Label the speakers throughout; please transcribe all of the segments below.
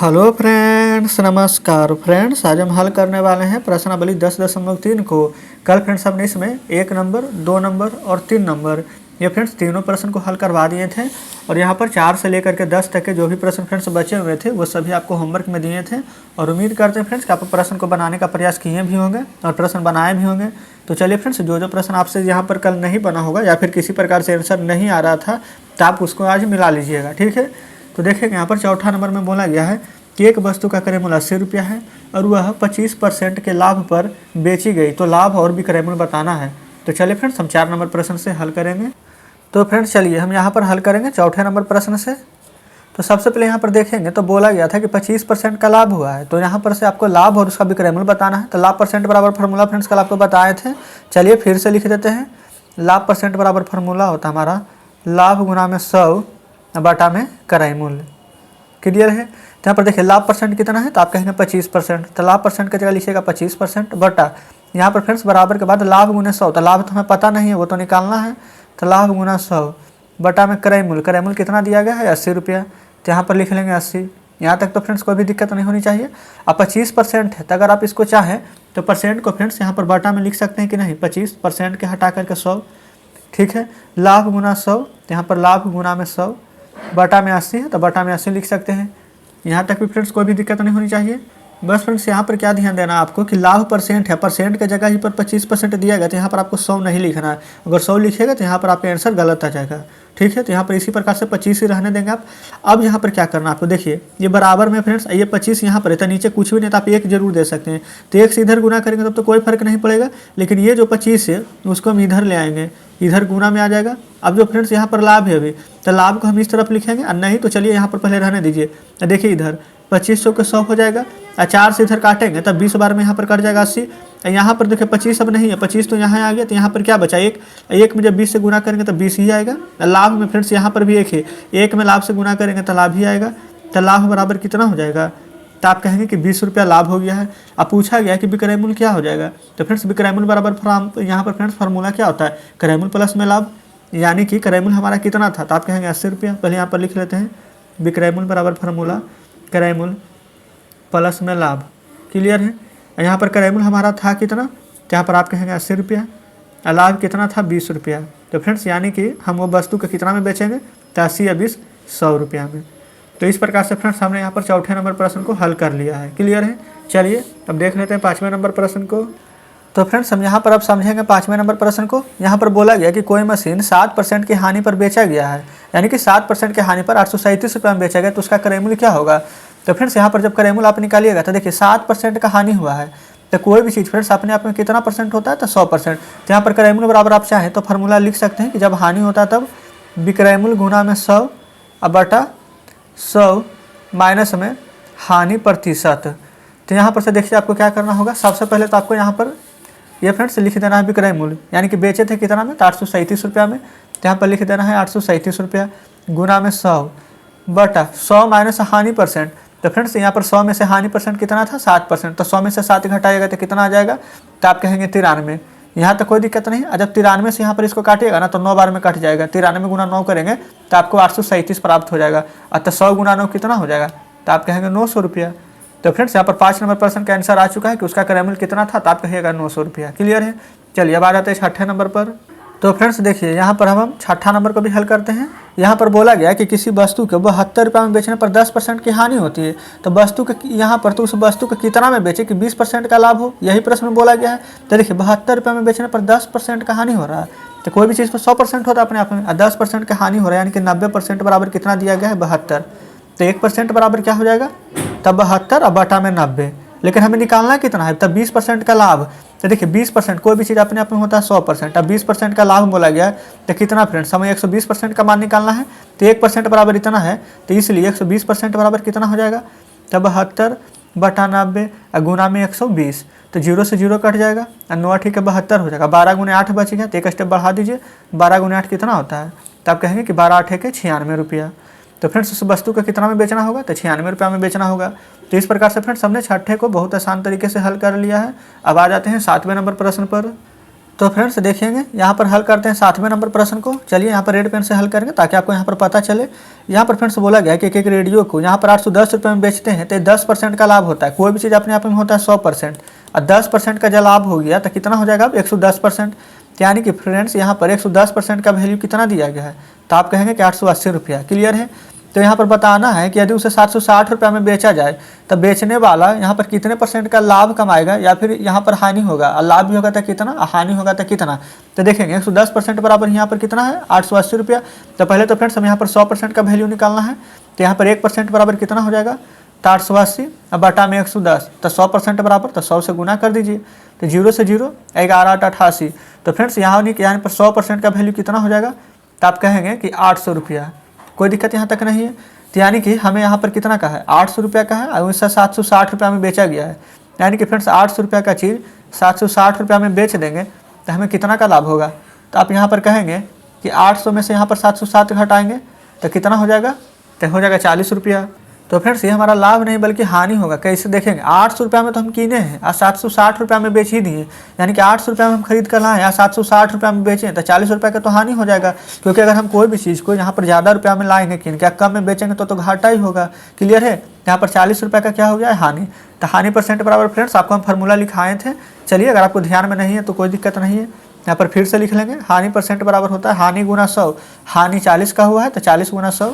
Speaker 1: Hello friends, नमस्कार friends. आज हम हल करने वाले हैं प्रश्नावली 10.3 को। कल फ्रेंड्स हमने इसमें 1 नंबर, 2 नंबर और 3 नंबर ये फ्रेंड्स तीनों प्रश्न को हल करवा दिए थे। और यहाँ पर 4 से लेकर के 10 तक के जो भी प्रश्न फ्रेंड्स बचे हुए थे वो सभी आपको होमवर्क में दिए थे। और उम्मीद करते हैं फ्रेंड्स कि आप प्रश्न को बनाने का प्रयास किए भी होंगे और प्रश्न बनाए भी होंगे। तो चलिए फ्रेंड्स, जो प्रश्न आपसे यहाँ पर कल नहीं बना होगा या फिर किसी प्रकार से आंसर नहीं आ रहा था तो आप उसको आज मिला लीजिएगा, ठीक है। तो देखिए यहाँ पर चौथा नंबर में बोला गया है कि एक वस्तु का क्रय मूल्य 80 रुपया है और वह 25% के लाभ पर बेची गई, तो लाभ और विक्रय मूल्य बताना है। तो चलिए फ्रेंड्स, हम 4 नंबर प्रश्न से हल करेंगे। तो फ्रेंड्स चलिए हम यहाँ पर हल करेंगे चौथे नंबर प्रश्न से। तो सबसे पहले यहाँ पर देखेंगे तो बोला गया था कि 25% का लाभ हुआ है, तो यहाँ पर से आपको लाभ और उसका विक्रय मूल्य बताना है। तो लाभ परसेंट बराबर फार्मूला फ्रेंड्स कल आपको बताए थे, चलिए फिर से लिख देते हैं। लाभ परसेंट बराबर फार्मूला होता है हमारा लाभ गुना में 100 बटा में क्रय मूल्य। क्लियर है। तो यहाँ पर देखिए लाभ परसेंट कितना है, तो आप कहेंगे 25%। तो लाभ परसेंट की जगह लिखिएगा 25% बटा यहाँ पर फ्रेंड्स बराबर के बाद लाभ गुना 100, तो लाभ तो हमें पता नहीं है, वो तो निकालना है। तो लाभ गुना 100 बटा में क्रय मूल्य। क्रय मूल्य कितना दिया गया है 80 रुपया, तो यहाँ पर लिख लेंगे 80। यहाँ तक तो फ्रेंड्स कोई भी दिक्कत नहीं होनी चाहिए। अब 25% है, तो अगर आप इसको चाहें तो परसेंट को फ्रेंड्स यहाँ पर बटा में लिख सकते हैं कि नहीं, 25% के हटा करके 100, ठीक है। लाभ गुना 100, तो यहाँ पर लाभ गुना में 100 बटा में 80 है, तो बटा में 80 लिख सकते हैं। यहाँ तक भी फ्रेंड्स कोई भी दिक्कत नहीं होनी चाहिए। बस फ्रेंड्स यहाँ पर क्या ध्यान देना है आपको कि लाभ परसेंट है, परसेंट की जगह ही पर 25% दिया गया, तो यहाँ पर आपको 100 नहीं लिखना है। अगर 100 लिखिएगा तो यहाँ पर आपका आंसर गलत आ जाएगा, ठीक है। तो यहाँ पर इसी प्रकार से 25 ही रहने देंगे आप। अब यहाँ पर क्या करना है आपको, देखिए ये बराबर में फ्रेंड्स ये 25 यहाँ पर है, तो नीचे कुछ भी नहीं, तो आप 1 जरूर दे सकते हैं। तो 1 से इधर गुना करेंगे तब तो कोई फर्क नहीं पड़ेगा, लेकिन ये जो 25 है उसको हम इधर ले आएंगे, इधर गुना में आ जाएगा। अब जो फ्रेंड्स यहाँ पर लाभ है अभी, तो लाभ को हम इस तरफ लिखेंगे और नहीं तो चलिए यहाँ पर पहले रहने दीजिए। देखिए इधर 2500 के 100 हो जाएगा और 4 से इधर काटेंगे तब 20 बार में यहाँ पर कट जाएगा 80। यहाँ पर देखिए 25 अब नहीं है, 25 तो यहाँ आ गया, तो यहाँ पर क्या बचा, एक में जब 20 से गुना करेंगे तो 20 ही आएगा। लाभ में फ्रेंड्स यहाँ पर भी एक है, एक में लाभ से गुना करेंगे तो लाभ ही आएगा। तो लाभ बराबर कितना हो जाएगा, तो आप कहेंगे कि 20 रुपया लाभ हो गया है। अब पूछा गया कि विक्रय मूल्य क्या हो जाएगा, तो फ्रेंड्स विक्रय मूल्य बराबर यहाँ पर फ्रेंड्स फार्मूला क्या होता है, क्रय मूल्य प्लस में लाभ, यानी कि क्रय मूल्य हमारा कितना था, तो आप कहेंगे 80 रुपया। पहले यहाँ पर लिख लेते हैं, विक्रय मूल्य बराबर फार्मूला क्रय मूल्य प्लस में लाभ। क्लियर है। यहाँ पर क्रय मूल्य हमारा था कितना, तो यहाँ पर आप कहेंगे 80 रुपया, लाभ कितना था 20 रुपया। तो फ्रेंड्स यानी कि हम वो वस्तु को कितना में बेचेंगे, तो 80 या 20 100 रुपया में। तो इस प्रकार से फ्रेंड्स हमने यहाँ पर चौथे नंबर प्रश्न को हल कर लिया है। क्लियर है। चलिए अब देख लेते हैं 5वें नंबर प्रश्न को। तो फ्रेंड्स हम यहाँ पर अब समझेंगे 5वें नंबर प्रश्न को। यहाँ पर बोला गया कि कोई मशीन 7% की हानि पर बेचा गया है, यानी कि 7% की हानि पर 837 रुपये में बेचा गया, तो उसका क्रय मूल्य क्या होगा। तो फ्रेंड्स यहाँ पर जब क्रय मूल्य आप निकालिएगा तो देखिए 7% का हानि हुआ है, तो कोई भी चीज़ फ्रेंड्स अपने आप में कितना परसेंट होता है, तो 100%। तो यहाँ पर क्रय मूल्य बराबर आप चाहें तो फार्मूला लिख सकते हैं कि जब हानि होता है तब विक्रय मूल्य गुना में 100 बटा 100 माइनस में हानि प्रतिशत। तो यहाँ पर से देखिए आपको क्या करना होगा, सबसे पहले तो आपको यहाँ पर ये फ्रेंड्स लिख देना है विक्रय मूल्य, यानी कि बेचे थे कितना में, तो 837 रुपया में। तो यहाँ पर लिख देना है 837 रुपया गुना में 100 बटा 100 माइनस हानि परसेंट। तो फ्रेंड्स यहाँ पर 100 में से हानि परसेंट कितना था 7%, तो 100 में से 7 घटाएगा तो कितना आ जाएगा, तो आप कहेंगे 93। यहाँ तक कोई दिक्कत नहीं। और जब 93 से यहाँ पर इसको काटिएगा ना तो 9 बार में कट जाएगा, 93 गुना 9 करेंगे तो आपको 837 प्राप्त हो जाएगा। तो 100 गुना 9 कितना हो जाएगा, तो आप कहेंगे 900 रुपया। तो फ्रेंड्स यहाँ पर 5 नंबर प्रश्न का आंसर आ चुका है कि उसका क्रय मूल्य कितना था, तो आप कहिएगा 900 रुपया। क्लियर है। चलिए अब आ जाते हैं 6ठे नंबर पर। तो फ्रेंड्स देखिए यहाँ पर हम 6ठा नंबर को भी हल करते हैं। यहाँ पर बोला गया कि किसी वस्तु को 72 रुपये में बेचने पर 10% की हानि होती है, तो वस्तु के यहाँ पर तो उस वस्तु को कितना में बेचे कि 20% का लाभ हो, यही प्रश्न में बोला गया है। तो देखिए 72 रुपये में बेचने पर 10% का हानि हो रहा है, तो कोई भी चीज़ पर 100% होता है अपने आप में, 10% का हानि हो रहा है, यानी कि 90% बराबर कितना दिया गया है 72। तो 1% बराबर क्या हो जाएगा, तब 72 और बटा में 90। लेकिन हमें निकालना कितना है, तब 20% का लाभ। तो देखिए 20% कोई भी चीज़ अपने आप में होता है 100%, अब 20% का लाभ बोला गया है, तो कितना फ्रेंड्स हमें 120% का मान निकालना है। तो 1% बराबर इतना है, तो इसलिए 120% बराबर कितना हो जाएगा, तब 72 बटा 90 गुना में 120। तो 0 से 0 कट जाएगा और 9 ठीक है 72 हो जाएगा। 12 गुने 8 बच गया, तो एक स्टेप बढ़ा दीजिए, 12 गुने 8 कितना होता है, तो आप कहेंगे कि 12 8 के 96 रुपया। तो फ्रेंड्स उस वस्तु को कितना में बेचना होगा, तो 96 रुपया में बेचना होगा। तो इस प्रकार से फ्रेंड्स हमने 6ठे को बहुत आसान तरीके से हल कर लिया है। अब आ जाते हैं 7वें नंबर प्रश्न पर। तो फ्रेंड्स देखेंगे यहाँ पर हल करते हैं 7वें नंबर प्रश्न को। चलिए यहाँ पर रेड पेन से हल करेंगे ताकि आपको यहाँ पर पता चले। यहाँ पर फ्रेंड्स बोला गया कि एक रेडियो को यहाँ पर 810 रुपये में बेचते हैं तो 10% का लाभ होता है। कोई भी चीज़ अपने आप में होता है 100%, और 10% का जब लाभ हो गया तो कितना हो जाएगा अब 110%। यानी कि फ्रेंड्स यहाँ पर 110% का वैल्यू कितना दिया गया है, तो आप कहेंगे कि 880 रुपया। क्लियर है। तो यहाँ पर बताना है कि यदि उसे 760 रुपये में बेचा जाए तो बेचने वाला यहाँ पर कितने % का लाभ कमाएगा या फिर यहाँ पर हानि होगा, और लाभ भी होगा तो कितना, हानि होगा तो कितना। तो देखेंगे 110% बराबर यहाँ पर कितना है 880 रुपया। तो पहले तो फ्रेंड्स हम यहाँ पर 100% का वैल्यू निकालना है। तो यहाँ पर 1% बराबर कितना हो जाएगा, तो 880 और बटा में 110, तो 100% बराबर तो 100 से गुना कर दीजिए। तो 0 से 0 11 8 88। तो फ्रेंड्स यहाँ पर 100% का वैल्यू कितना हो जाएगा, तो आप कहेंगे कि 800 रुपया। कोई दिक्कत यहाँ तक नहीं है। तो यानी कि हमें यहाँ पर कितना का है 800 रुपया का है और उससे 760 रुपया में बेचा गया है। यानी कि फ्रेंड्स 800 रुपया का चीज़ 760 रुपया में बेच देंगे तो हमें कितना का लाभ होगा। तो आप यहाँ पर कहेंगे कि 800 में से यहाँ पर 760 घटाएंगे तो कितना हो जाएगा, तो हो जाएगा 40 रुपया। तो फ्रेंड्स ये हमारा लाभ नहीं बल्कि हानि होगा। कैसे देखेंगे, 800 रुपया में तो हम कीने हैं और 760 रुपया में बेच ही दिए। यानी कि 800 रुपया में हम खरीद कर लाएँ या 760 रुपया में बेचें तो 40 रुपये का तो हानि हो जाएगा। क्योंकि अगर हम कोई भी चीज़ को यहाँ पर ज़्यादा रुपया में लाएंगे किन क्या कम में बेचेंगे तो घाटा ही होगा। क्लियर है। यहाँ पर 40 रुपये का क्या हो गया है, हानि। तो हानि % बराबर फ्रेंड्स आपको हम फार्मूला लिखाए थे। चलिए अगर आपको ध्यान में नहीं है तो कोई दिक्कत नहीं है, यहाँ पर फिर से लिख लेंगे। हानि % बराबर होता है हानि गुना 100। हानि 40 का हुआ है तो 40 गुना 100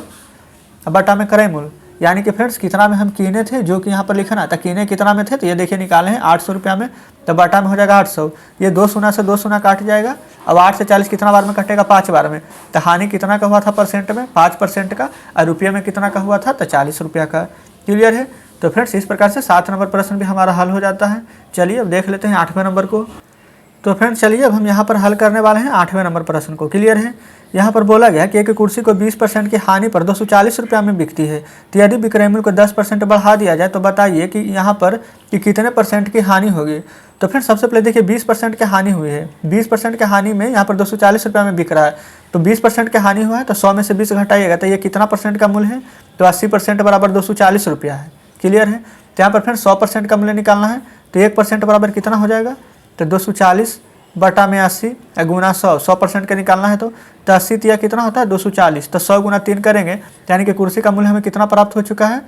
Speaker 1: बटा में क्रय मूल्य। यानी कि फ्रेंड्स कितना में हम कीने थे जो कि यहाँ पर लिखना है, तो कीने कितना में थे, तो ये देखिए निकाले हैं 800 रुपया में, तो बटा में हो जाएगा 800। ये 2 शून्य से 2 शून्य काट जाएगा। अब 8 से 40 कितना बार में कटेगा, 5 बार में। तो हानि कितना का हुआ था % में, 5% का, और रुपये में कितना का हुआ था, तो 40 रुपया का। क्लियर है। तो फ्रेंड्स इस प्रकार से 7 नंबर प्रश्न भी हमारा हल हो जाता है। चलिए अब देख लेते हैं 8वें नंबर को। तो फ्रेंड्स चलिए अब हम यहाँ पर हल करने वाले हैं 8वें नंबर प्रश्न को। क्लियर है। यहाँ पर बोला गया कि एक कुर्सी को 20% की हानि पर 240 रुपया में बिकती है। तो यदि विक्रय मूल्य को 10% बढ़ा दिया जाए तो बताइए कि यहाँ पर कि कितने % की हानि होगी। तो फ्रेंड्स सबसे पहले देखिए 20% की हानि हुई है। 20% की हानि में यहाँ पर 240 रुपया में बिक रहा है। तो 20% की हानि हुआ है तो 100 में से 20 घटाइएगा तो ये कितना % का मूल्य है, तो 80% बराबर 240 रुपया है। क्लियर है। तो यहाँ पर फ्रेंड्स 100% का मूल्य निकालना है। तो 1% बराबर कितना हो जाएगा, तो 240 बटा में 80 गुना 100। 100% का निकालना है तो 80 तिया कितना होता है 240। तो 100 गुना 3 करेंगे यानी कि कुर्सी का मूल्य हमें कितना प्राप्त हो चुका है,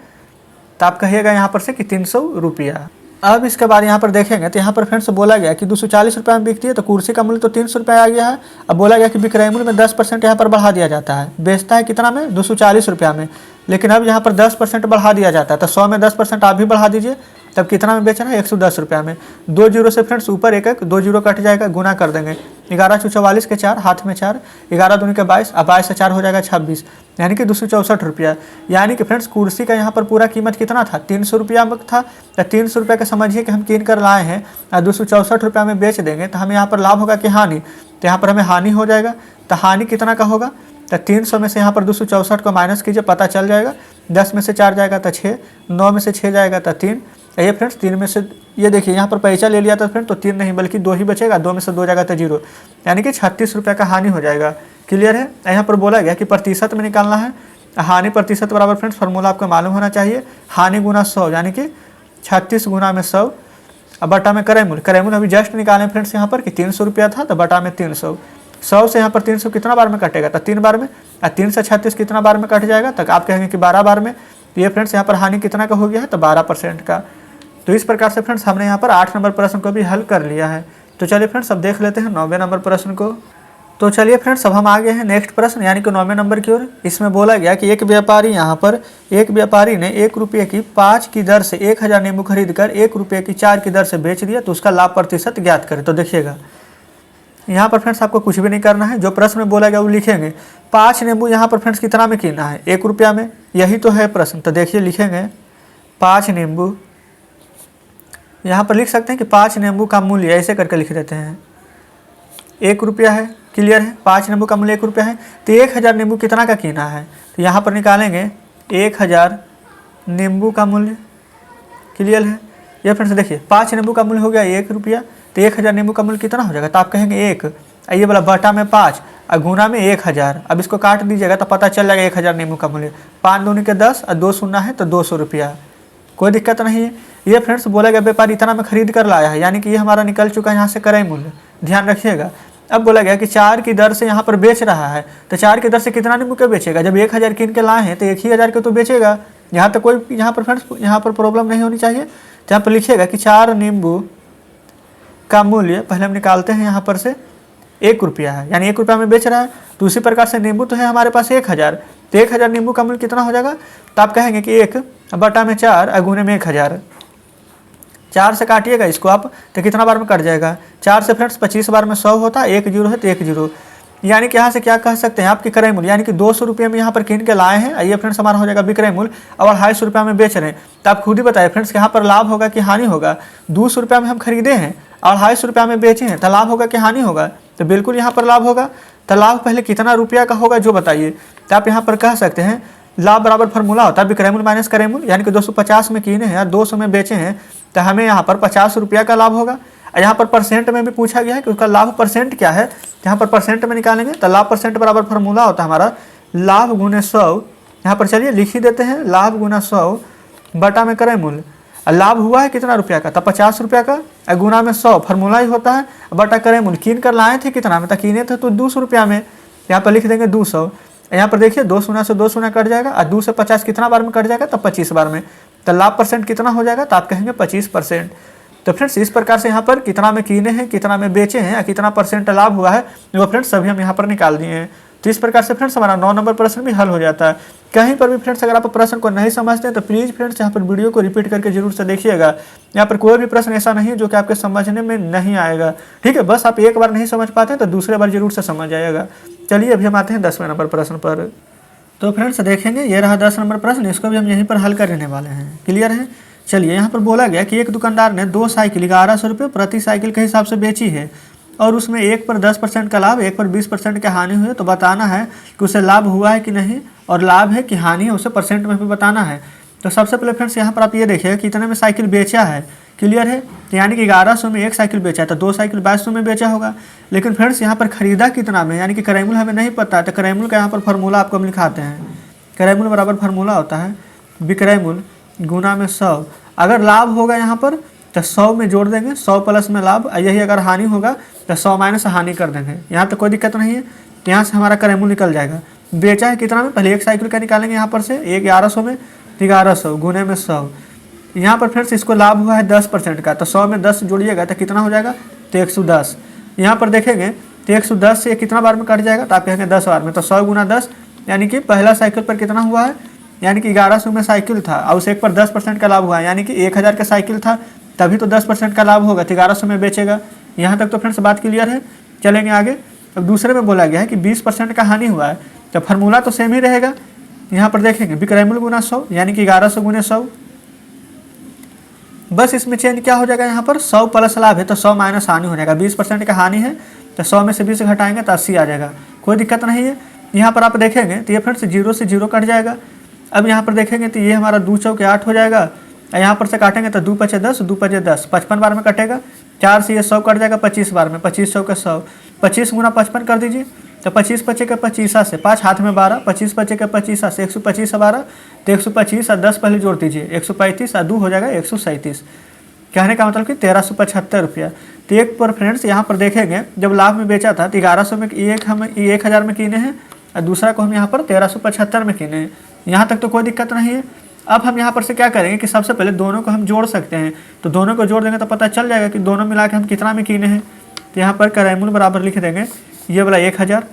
Speaker 1: तो आप कहिएगा यहाँ पर से कि 300 रुपया। अब इसके बाद यहाँ पर देखेंगे तो यहाँ पर फ्रेंड्स बोला गया कि 240 रुपये में बिकती है तो कुर्सी का मूल्य तो 300 रुपये आ गया है। अब बोला गया कि विक्रय मूल्य में 10% यहाँ पर बढ़ा दिया जाता है। बेचता है कितना में, 240 रुपया में, लेकिन अब यहाँ पर 10% बढ़ा दिया जाता है। तो 100 में 10% आप भी बढ़ा दीजिए, तब कितना में बेच रहा है 110 रुपया में। 2 जीरो से फ्रेंड्स ऊपर एक 2 जीरो कट जाएगा, गुना कर देंगे। 11 × 44 के 4, हाथ में 4, 11 दूनी के 22, अब 22 से 4 हो जाएगा 26, यानी कि 264 रुपया। यानी कि फ्रेंड्स कुर्सी का यहाँ पर पूरा कीमत कितना था, 300 रुपया में था। तो 300 रुपये का समझिए कि हम कीन कर लाए हैं और 264 रुपया में बेच देंगे तो हमें यहाँ पर लाभ होगा कि हानि। तो यहाँ पर हमें हानि हो जाएगा। तो हानि कितना का होगा, तो 300 में से यहाँ पर 264 को माइनस कीजिए, पता चल जाएगा। 10 में से 4 जाएगा तो 6, 9 में से 6 जाएगा तो 3। ये फ्रेंड्स 3 में से ये देखिए यहाँ पर पैसा ले लिया था फ्रेंड, तो 3 नहीं बल्कि 2 ही बचेगा। 2 में से 2 जाएगा तो 0, यानी कि 36 रुपये का हानि हो जाएगा। क्लियर है। यहाँ पर बोला गया कि प्रतिशत में निकालना है। हानि प्रतिशत बराबर फ्रेंड्स फार्मूला आपको मालूम होना चाहिए, हानि गुना 100, यानी कि 36 गुना में 100 अब बटा में क्रय मूल्य। क्रय मूल्य अभी जस्ट निकालें फ्रेंड्स यहाँ पर कि 300 रुपया था तो बटा में 300। 100 से यहाँ पर 300 कितना बार में कटेगा, तो 3 बार में। 3 से 36 कितना बार में कट जाएगा, तक आप कहेंगे कि 12 बार में। तो ये फ्रेंड्स यहाँ पर हानि कितना का हो गया है, तो 12% का। तो इस प्रकार से फ्रेंड्स हमने यहाँ पर 8 नंबर प्रश्न को भी हल कर लिया है। तो चलिए फ्रेंड्स अब देख लेते हैं 9वें नंबर प्रश्न को। तो चलिए फ्रेंड्स अब हम आ गए हैं नेक्स्ट प्रश्न यानी कि 9वें नंबर की ओर। इसमें बोला गया कि एक व्यापारी ने 1 रुपये की 5 की दर से 1000 नींबू खरीद कर 1 रुपये की 4 की दर से बेच दिया, तो उसका लाभ प्रतिशत ज्ञात करें। तो देखिएगा यहाँ पर फ्रेंड्स आपको कुछ भी नहीं करना है, जो प्रश्न में बोला गया वो लिखेंगे। 5 नींबू यहाँ पर फ्रेंड्स कितना में कीना है, 1 रुपया में, यही तो है प्रश्न। तो देखिए लिखेंगे 5 नींबू, यहाँ पर लिख सकते हैं कि 5 नींबू का मूल्य ऐसे करके लिख देते हैं 1 रुपया है। क्लियर है। 5 नींबू का मूल्य 1 रुपया है। तो 1000 नींबू कितना का कीना है, तो यहाँ पर निकालेंगे 1000 नींबू का मूल्य। क्लियर है। ये फ्रेंड्स देखिए 5 नींबू का मूल्य हो गया 1 रुपया, तो 1000 नींबू का मूल्य कितना हो जाएगा, तो आप कहेंगे 1, ये वाला बटा में 5 और गुना में 1000। अब इसको काट दीजिएगा तो पता चल जाएगा 1000 नींबू का मूल्य। 5 दूनी के 10 और 2 शून्य है तो 200 रुपया। कोई दिक्कत नहीं है। ये फ्रेंड्स बोला गया व्यापारी इतना में खरीद कर लाया है, यानी कि ये हमारा निकल चुका है यहाँ से क्रय मूल्य, ध्यान रखिएगा। अब बोला गया कि 4 की दर से यहाँ पर बेच रहा है, तो 4 की दर से कितना नींबू के बेचेगा? जब 1000 कीन के लाए हैं तो 1000 के तो बेचेगा। यहाँ तक कोई यहाँ पर फ्रेंड्स यहाँ पर प्रॉब्लम नहीं होनी चाहिए। तो यहाँ पर लिखिएगा कि 4 नींबू का मूल्य पहले हम निकालते हैं यहाँ पर से 1 रुपया है, यानी 1 रुपया में बेच रहा है। तो उसी प्रकार से नींबू तो है हमारे पास 1000, तो 1000 नींबू का मूल्य कितना हो जाएगा? तो आप कहेंगे कि 1/4 गुने में 1000, 4 से काटिएगा इसको आप तो कितना बार में कट जाएगा? 4 से फ्रेंड्स 25 बार में 100 होता है, 1 जीरो है तो 1 जीरो, यानी कि यहाँ से क्या कह सकते हैं आपकी क्रय मूल्य, यानी कि 200 रुपये में यहाँ पर कीन के लाए हैं, ये फ्रेंड्स हमारा हो जाएगा विक्रय मूल्य, और 250 रुपये में बेच रहे हैं। तो आप खुद ही बताइए फ्रेंड्स यहाँ पर लाभ होगा कि हानि होगा? 200 रुपये में हम खरीदे हैं और 250 रुपये में बेचे हैं, तो लाभ होगा कि हानि होगा? तो बिल्कुल यहाँ पर लाभ होगा। तो लाभ पहले कितना रुपया का होगा जो बताइए? तो आप यहाँ पर कह सकते हैं लाभ बराबर फार्मूला होता है विक्रय मूल्य माइनस क्रय मूल्य, यानी कि 250 में कीने हैं और 200 में बेचे हैं, तो हमें यहाँ पर 50 रुपया का लाभ होगा। यहाँ पर परसेंट में भी पूछा गया है कि उसका लाभ परसेंट क्या है, यहाँ पर परसेंट में निकालेंगे तो लाभ परसेंट बराबर फार्मूला होता है हमारा लाभ गुने 100। यहाँ पर चलिए लिख ही देते हैं, लाभ गुना 100 बटा में क्रय मूल्य। लाभ हुआ है कितना रुपया का? तो 50 रुपया का, गुना में 100 फार्मूला ही होता है, बटा क्रय मूल्य। कीन कर लाए थे कितना में? तो कीने थे तो 200 रुपया में, यहाँ पर लिख देंगे 200। यहाँ पर देखिए 2 शून्य से 2 शून्य कट जाएगा और 2 से 50 कितना बार में कट जाएगा? तो 25 बार में। तो लाभ परसेंट कितना हो जाएगा? तो आप कहेंगे 25%। तो फ्रेंड्स इस प्रकार से यहाँ पर कितना में कीने हैं, कितना में बेचे हैं, कितना परसेंट लाभ हुआ है, वो फ्रेंड्स सभी हम यहाँ पर निकाल दिए हैं। तो इस प्रकार से फ्रेंड्स हमारा 9 नंबर प्रश्न भी हल हो जाता है। कहीं पर भी फ्रेंड्स अगर आप प्रश्न को नहीं समझते हैं तो प्लीज़ फ्रेंड्स यहाँ पर वीडियो को रिपीट करके जरूर से देखिएगा। यहाँ पर कोई भी प्रश्न ऐसा नहीं है जो कि आपके समझने में नहीं आएगा, ठीक है? बस आप एक बार नहीं समझ पाते हैं तो दूसरे बार जरूर से समझ आएगा। चलिए अभी हम आते हैं 10वें नंबर प्रश्न पर। तो फ्रेंड्स देखेंगे ये रहा 10 नंबर प्रश्न, इसको भी हम यहीं पर हल करने वाले हैं। क्लियर है? चलिए यहाँ पर बोला गया कि एक दुकानदार ने 2 साइकिल 1100 रुपये प्रति साइकिल के हिसाब से बेची है और उसमें एक पर 10% का लाभ, एक पर 20% की हानि हुई है। तो बताना है कि उसे लाभ हुआ है कि नहीं और लाभ है कि हानि है, उसे परसेंट में भी बताना है। तो सबसे पहले फ्रेंड्स यहाँ पर आप ये देखिएगा कितने में साइकिल बेचा है। क्लियर है? तो यानी कि 1100 में एक साइकिल बेचा है, तो 2 साइकिल 2200 में बेचा होगा। लेकिन फ्रेंड्स यहाँ पर खरीदा कितना में, यानी कि क्रय मूल्य हमें नहीं पता है, तो क्रय मूल्य का यहाँ पर फार्मूला आपको हम लिखाते हैं। क्रय मूल्य बराबर फार्मूला होता है विक्रय मूल्य गुना में 100। अगर लाभ होगा यहाँ पर तो 100 में जोड़ देंगे, 100 प्लस में लाभ, यही अगर हानि होगा तो 100 माइनस हानि कर देंगे। यहाँ तो कोई दिक्कत नहीं है। तो यहाँ से हमारा क्रय मूल्य निकल जाएगा। बेचा है कितना में? पहले एक साइकिल का निकालेंगे यहाँ पर से, 1100 में 1100 गुने में 100। यहाँ पर फ्रेंड्स इसको लाभ हुआ है 10% का, तो 100 में 10 जोड़िएगा तो कितना हो जाएगा? तो 110। यहाँ पर देखेंगे तो 110 से कितना बार में कट जाएगा? तो आप कहेंगे 10 बार में। तो 100 गुना 10 यानी कि पहला साइकिल पर कितना हुआ है, यानी कि 1100 में साइकिल था और उसे एक पर 10% का लाभ हुआ है, यानी कि 1000 का साइकिल था तभी तो 10% का लाभ होगा, तो 1100 में बेचेगा। यहाँ तक तो फ्रेंड्स बात क्लियर है। चलेंगे आगे। अब दूसरे में बोला गया है कि 20% का हानि हुआ है, तो फार्मूला तो सेम ही रहेगा। यहाँ पर देखेंगे विक्रय मूल्य गुना 100, यानी कि 1100 गुने 100। बस इसमें चेंज क्या हो जाएगा? यहाँ पर 100 प्लस लाभ है तो 100 माइनस हानि हो जाएगा। 20% का हानि है तो 100 में से 20 घटाएंगे तो 80 आ जाएगा। कोई दिक्कत नहीं है। यहाँ पर आप देखेंगे तो ये फ्रेंड्स 0 से 0 कट जाएगा। अब यहाँ पर देखेंगे तो ये हमारा 2 चौके 8 हो जाएगा। यहाँ पर से काटेंगे तो 2 पचे 10, 2 पचे 10, 55 बार में कटेगा। 4 से ये 100 कट जाएगा 25 बार में, 25 चौके 100, 25 गुना 55 कर दीजिए। तो 25 पचे के 25 से 5 हाथ में 12, 25 पचे के 25 से 125 12, तो 125 और 10 पहले जोड़ दीजिए, 135 और 2 हो जाएगा 137। कहने का मतलब कि 1375 रुपया। तो एक पर फ्रेंड्स यहाँ पर देखेंगे जब लाभ में बेचा था तो 1100 में हम 1000 में कीने हैं और दूसरा को हम यहाँ पर 1375 में कीने हैं। यहाँ तक तो कोई दिक्कत नहीं है। अब हम यहाँ पर से क्या करेंगे कि सबसे पहले दोनों को हम जोड़ सकते हैं, तो दोनों को जोड़ देंगे तो पता चल जाएगा कि दोनों मिला के हम कितना में कीने हैं। तो यहाँ पर क्रय मूल्य बराबर लिख देंगे ये वाला 1000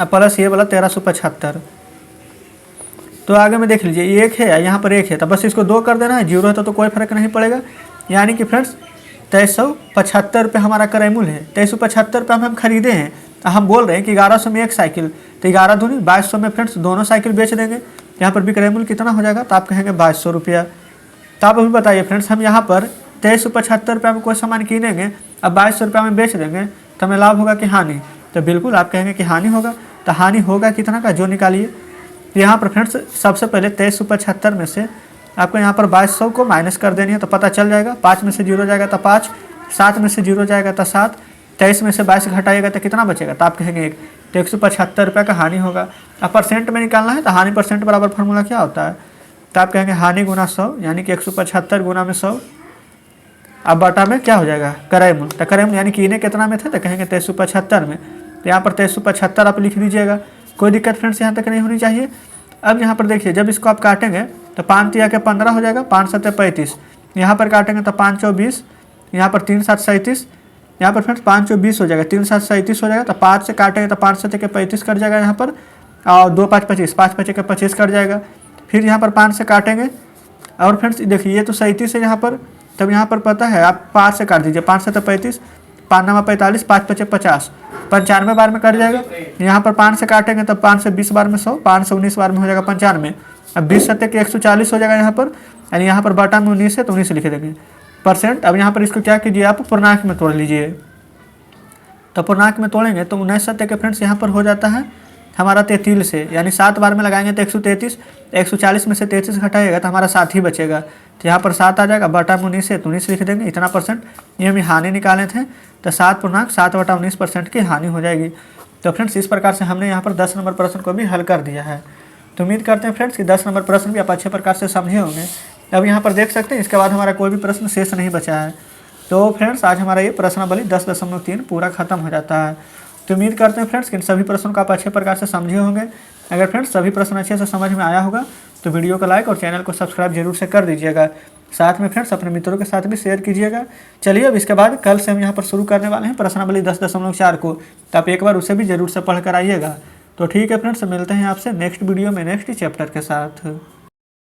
Speaker 1: और प्लस ये वाला 1375। तो आगे में देख लीजिए ये 1 है, यहाँ पर 1 है, तो बस इसको 2 कर देना है। 0 है तो कोई फर्क नहीं पड़ेगा। यानी कि फ्रेंड्स 2375 रुपये हमारा क्रय मूल्य है। 2375 रुपये हम खरीदे हैं। हम बोल रहे हैं कि 1100 में एक साइकिल, तो 11 दूनी 2200 में फ्रेंड्स दोनों साइकिल बेच देंगे। यहाँ पर भी क्रय मूल्य कितना हो जाएगा? तो आप कहेंगे 2200 रुपया। तो आप अभी बताइए फ्रेंड्स हम यहाँ पर 2375 रुपये में कोई सामान कीनेंगे, अब 2200 रुपये में बेच देंगे तो हमें लाभ होगा कि हानि? तो बिल्कुल आप कहेंगे कि हानि होगा। तो हानि होगा कितना का जो निकालिए। तो यहाँ पर फ्रेंड्स सबसे पहले 2375 में से आपको यहाँ पर 2200 को माइनस कर देनी है तो पता चल जाएगा। 5 में से 0 जाएगा तो 5, 7 में से 0 जाएगा तो 7, 23 में से 22 घटाइएगा तो कितना बचेगा? तो आप कहेंगे 1। तो 175 रुपये का हानि होगा। अब परसेंट में निकालना है तो हानि परसेंट बराबर फार्मूला क्या होता है? तो आप कहेंगे हानि गुना 100 यानी कि 175 गुना में 100। अब बटा में क्या हो जाएगा क्रय मूल्य, तो क्रय मूल्य यानी कि इन्हें कितना में थे तो कहेंगे 2375 में, तो यहाँ पर 2375 आप लिख दीजिएगा। कोई दिक्कत फ्रेंड्स यहाँ तक नहीं होनी चाहिए। अब यहाँ पर देखिए जब इसको आप काटेंगे तो 5 तिया के 15 हो जाएगा, 5 7 35, यहाँ पर काटेंगे तो 5 चौ 20, यहाँ पर 3 7 37, यहाँ पर फ्रेंड्स 5 चौ 20 हो जाएगा, 3 7 37 हो जाएगा। तो 5 से काटेंगे तो 5 7 के 35 कट जाएगा यहाँ पर, और 2 5 25, 5 5 के 25 कट जाएगा। फिर यहाँ पर 5 से काटेंगे और फ्रेंड्स देखिए ये तो 37 है यहाँ पर, तब यहाँ पर पता है आप 5 से काट दीजिए, 5 7 35, 5 9 45, 5 5 50, 95 बार में कट जाएगा। यहाँ पर 5 से काटेंगे तो 5 से 20 बार में 100, 5 से 19 बार में हो जाएगा 95। अब 20 सत्य के 140 हो जाएगा यहाँ पर, यानी यहाँ पर बटा में 19 है तो 19 लिख देंगे परसेंट। अब यहाँ पर इसको क्या कीजिए आप पूर्णांक में तोड़ लीजिए, तो पूर्णांक में तोड़ेंगे तो 19 सत्य के फ्रेंड्स यहाँ पर हो जाता है हमारा 33 से, यानी 7 बार में लगाएंगे तो 133, 140 में से 33 घटाइएगा तो हमारा 7 ही बचेगा, तो यहाँ पर 7 आ जाएगा, बटा में 19 है तो 19 लिख देंगे इतना परसेंट। ये हमें हानि निकाले थे तो 7.7/19% की हानि हो जाएगी। तो फ्रेंड्स इस प्रकार से हमने यहाँ पर 10 नंबर प्रश्न को भी हल कर दिया है। तो उम्मीद करते हैं फ्रेंड्स कि 10 नंबर प्रश्न भी आप अच्छे प्रकार से समझे होंगे। अब यहाँ पर देख सकते हैं इसके बाद हमारा कोई भी प्रश्न शेष नहीं बचा है। तो फ्रेंड्स आज हमारा ये प्रश्नावली 10.3 पूरा खत्म हो जाता है। तो उम्मीद करते हैं फ्रेंड्स कि इन सभी प्रश्नों को आप अच्छे प्रकार से समझे होंगे। अगर फ्रेंड्स सभी प्रश्न अच्छे से समझ में आया होगा तो वीडियो को लाइक और चैनल को सब्सक्राइब जरूर से कर दीजिएगा। साथ में फ्रेंड्स अपने मित्रों के साथ भी शेयर कीजिएगा। चलिए अब इसके बाद कल से हम यहाँ पर शुरू करने वाले हैं प्रश्नावली 10.4 को, तो आप एक बार उसे भी जरूर से पढ़ कर आइएगा। तो ठीक है फ्रेंड्स, मिलते हैं आपसे नेक्स्ट वीडियो में नेक्स्ट चैप्टर के साथ।